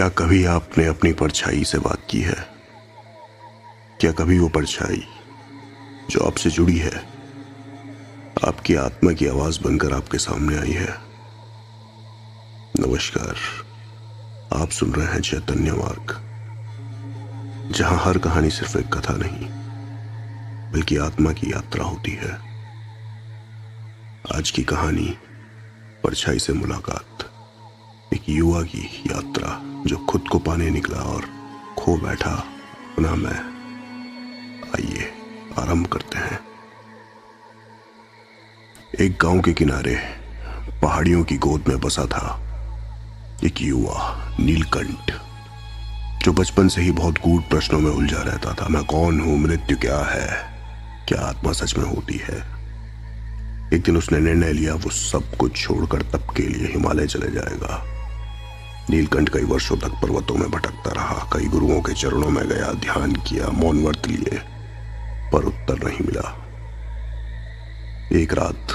क्या कभी आपने अपनी परछाई से बात की है? क्या कभी वो परछाई जो आपसे जुड़ी है आपकी आत्मा की आवाज बनकर आपके सामने आई है? नमस्कार, आप सुन रहे हैं चैतन्य मार्ग, जहां हर कहानी सिर्फ एक कथा नहीं बल्कि आत्मा की यात्रा होती है। आज की कहानी परछाई से मुलाकात, एक युवा की यात्रा जो खुद को पाने निकला और खो बैठा अपना मैं। आइए आरंभ करते हैं। एक गांव के किनारे पहाड़ियों की गोद में बसा था एक युवा नीलकंठ, जो बचपन से ही बहुत गूढ़ प्रश्नों में उलझा रहता था। मैं कौन हूं? मृत्यु क्या है? क्या आत्मा सच में होती है? एक दिन उसने निर्णय लिया, वो सब कुछ छोड़कर तप के लिए हिमालय चले जाएगा। नीलकंठ कई वर्षों तक पर्वतों में भटकता रहा, कई गुरुओं के चरणों में गया, ध्यान किया, मौन व्रत लिए, पर उत्तर नहीं मिला। एक रात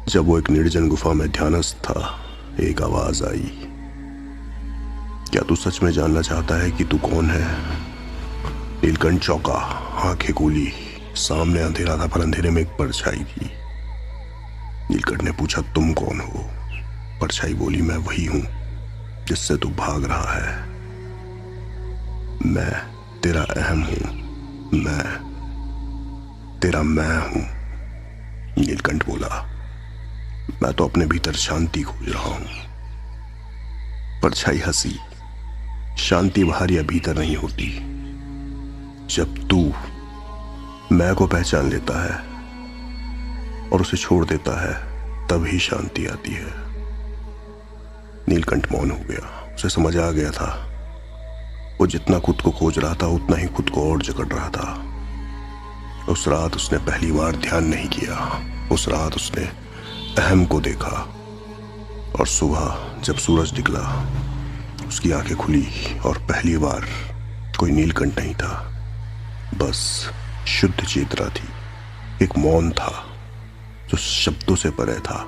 जब वो एक निर्जन गुफा में ध्यानस्थ था, एक आवाज आई, क्या तू सच में जानना चाहता है कि तू कौन है? नीलकंठ चौंका, आंखें खोली। सामने अंधेरा था, पर अंधेरे में एक परछाई थी। नीलकंठ ने पूछा, तुम कौन हो? परछाई बोली, मैं वही हूं जिससे तू भाग रहा है। मैं तेरा अहम हूं, मैं तेरा मैं हूं। नीलकंठ बोला, मैं तो अपने भीतर शांति खोज रहा हूं। परछाई हंसी, शांति बाहर या भीतर नहीं होती। जब तू मैं को पहचान लेता है और उसे छोड़ देता है, तभी शांति आती है। नीलकंठ मौन हो गया। उसे समझ आ गया था, वो जितना खुद को खोज रहा था उतना ही खुद को और जकड़ रहा था। उस रात उसने पहली बार ध्यान नहीं किया। उस रात उसने अहम को देखा, और सुबह जब सूरज निकला उसकी आंखें खुली, और पहली बार कोई नीलकंठ नहीं था, बस शुद्ध चेतना थी। एक मौन था जो शब्दों से परे था,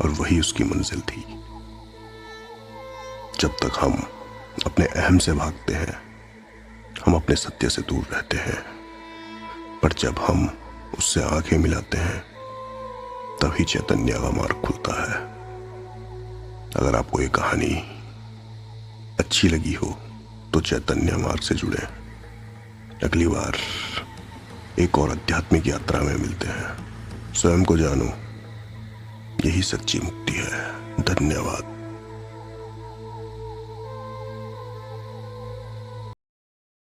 और वही उसकी मंजिल थी। जब तक हम अपने अहम से भागते हैं, हम अपने सत्य से दूर रहते हैं, पर जब हम उससे आंखें मिलाते हैं, तभी चैतन्य का मार्ग खुलता है। अगर आपको ये कहानी अच्छी लगी हो तो चैतन्य मार्ग से जुड़े। अगली बार एक और आध्यात्मिक यात्रा में मिलते हैं। स्वयं को जानो, यही सच्ची मुक्ति है। धन्यवाद।